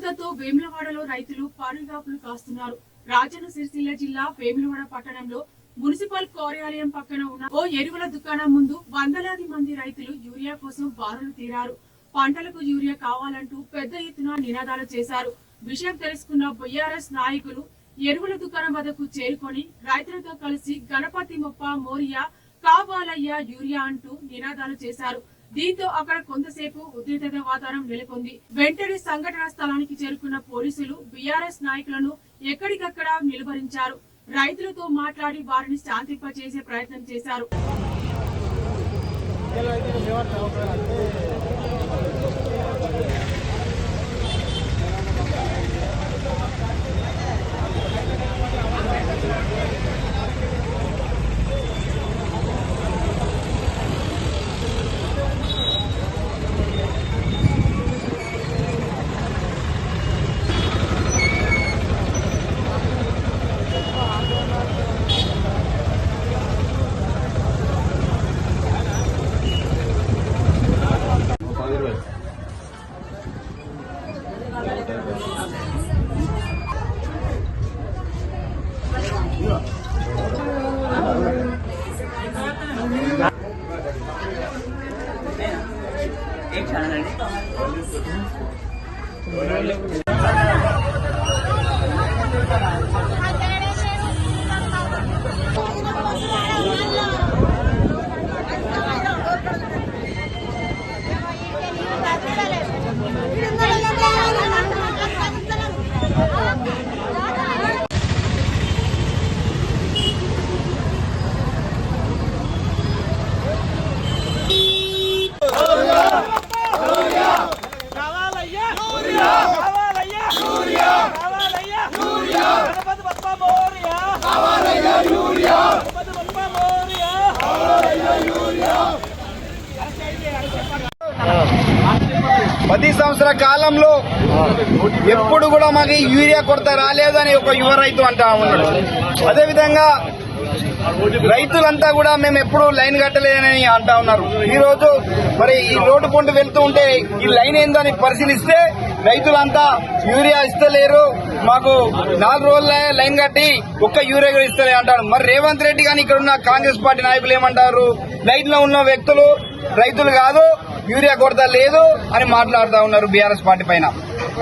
కోతతో వేములవాడలో రైతులు పారిగాపులు కాస్తున్నారు. రాజన్న సిరిసిల్ల జిల్లా వేములవాడ పట్టణంలో మున్సిపల్ కార్యాలయం పక్కన ఉన్న ఓ ఎరువుల దుకాణం ముందు వందలాది మంది రైతులు యూరియా కోసం బారులు తీరారు. పంటలకు యూరియా కావాలంటూ పెద్ద ఎత్తున నినాదాలు చేశారు. విషయం తెలుసుకున్న బీఆర్ఎస్ నాయకులు ఎరువుల దుకాణం వద్దకు చేరుకొని రైతులతో కలిసి గణపతి మొప్ప మోరియా కావాలయ్యా యూరియా అంటూ నినాదాలు చేశారు. దీంతో అక్కడ కొంతసేపు ఉద్రిక్తత వాతావరణం నెలకొంది. వెంటనే సంఘటనా స్థలానికి చేరుకున్న పోలీసులు బీఆర్ఎస్ నాయకులను ఎక్కడికక్కడ నిలువరించారు. రైతులతో మాట్లాడి వారిని శాంతింపచేసే ప్రయత్నం చేశారు. పది సంవత్సరాల కాలంలో ఎప్పుడు కూడా మాకు యూరియా కొరత రాలేదని ఒక యువ రైతు అంటా ఉన్నాడు. అదేవిధంగా రైతులంతా కూడా మేము ఎప్పుడు లైన్ కట్టలేదని అంటా ఉన్నారు. ఈ రోజు మరి ఈ రోడ్డు పొంటి వెళ్తూ ఉంటే ఈ లైన్ ఏందని పరిశీలిస్తే రైతులంతా యూరియా ఇస్తలేరు, మాకు 4 రోజులే లైన్ కట్టి ఒక్క యూరియా కూడా ఇస్తలే అంటారు. మరి రేవంత్ రెడ్డి కానీ ఇక్కడ ఉన్న కాంగ్రెస్ పార్టీ నాయకులు ఏమంటారు? లైన్ లో ఉన్న వ్యక్తులు రైతులు కాదు, యూరియా కొరత లేదు అని మాట్లాడుతూ ఉన్నారు బీఆర్ఎస్ పార్టీ పైన.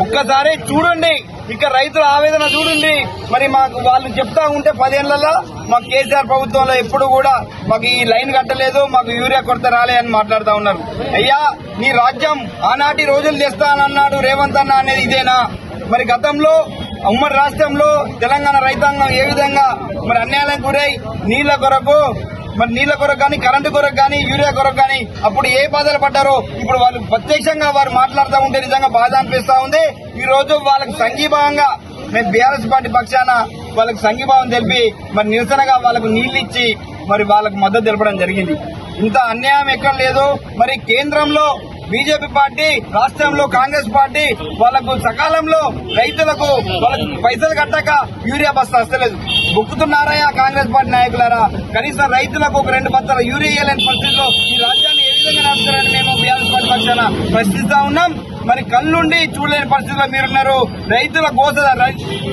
ఒక్కసారి చూడండి, ఇక్కడ రైతుల ఆవేదన చూడండి. మరి మాకు వాళ్ళు చెప్తా ఉంటే 10 ఏళ్లలో మాకు కేసీఆర్ ప్రభుత్వంలో ఎప్పుడు కూడా మాకు ఈ లైన్ కట్టలేదు, మాకు యూరియా కొరత రాలే అని మాట్లాడుతూ ఉన్నారు. అయ్యా, నీ రాజ్యం ఆనాటి రోజులు తెస్తానన్నాడు రేవంత్ అన్న అనేది ఇదేనా? మరి గతంలో ఉమ్మడి రాష్ట్రంలో తెలంగాణ రైతాంగం ఏ విధంగా మరి అన్యాయాలకు గురై నీళ్ల కొరకు కానీ కరెంటు కొరకు కానీ యూరియా కొరకు కానీ అప్పుడు ఏ బాధలు పడ్డారో ఇప్పుడు వాళ్ళు ప్రత్యక్షంగా వారు మాట్లాడుతూ ఉంటే నిజంగా బాధ అనిపిస్తా ఉంది. ఈ రోజు వాళ్ళకి సంఘీభావంగా మేము బీఆర్ఎస్ పార్టీ పక్షాన వాళ్ళకి సంఘీభావం తెలిపి మరి నిరసనగా వాళ్ళకు నీళ్లు ఇచ్చి మరి వాళ్ళకు మద్దతు తెలపడం జరిగింది. ఇంత అన్యాయం ఎక్కడ లేదు. మరి కేంద్రంలో బీజేపీ పార్టీ, రాష్ట్రంలో కాంగ్రెస్ పార్టీ వాళ్లకు సకాలంలో రైతులకు వాళ్ళకు పైసలు కట్టక యూరియా బస్తా వస్తలేదు. బొక్కుతున్నారయ్యా కాంగ్రెస్ పార్టీ నాయకులారా. కనీసం రైతులకు ఒక 2 బస్తాల యూరియా ఇవ్వలేని పరిస్థితిలో ఈ రాజ్యాన్ని ఏ విధంగా నడుపుతారని మేము బీఆర్ఎస్ పార్టీ పక్షాన ప్రశ్నిస్తా ఉన్నాం. మరి కళ్ళుండి చూడలేని పరిస్థితిలో మీరున్నారు. రైతుల కోస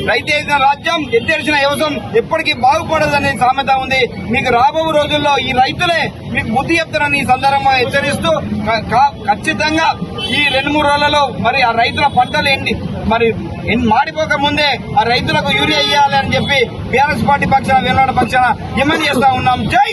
రైతు వేసిన రాజ్యం ఎత్తేసిన వ్యవసాయం ఎప్పటికీ బాగుపడదనే సామెత ఉంది. మీకు రాబో రోజుల్లో ఈ రైతులే మీకు బుద్ధి చెప్తారని ఈ సందర్భంగా హెచ్చరిస్తూ ఖచ్చితంగా ఈ 2-3 రోజులలో మరి ఆ రైతుల పంటలు మాడిపోక ముందే ఆ రైతులకు యూరియా ఇవ్వాలి అని చెప్పి బీఆర్ఎస్ పార్టీ పక్షాన వేలాడ పక్షాన డిమాండ్ చేస్తా ఉన్నాం. జై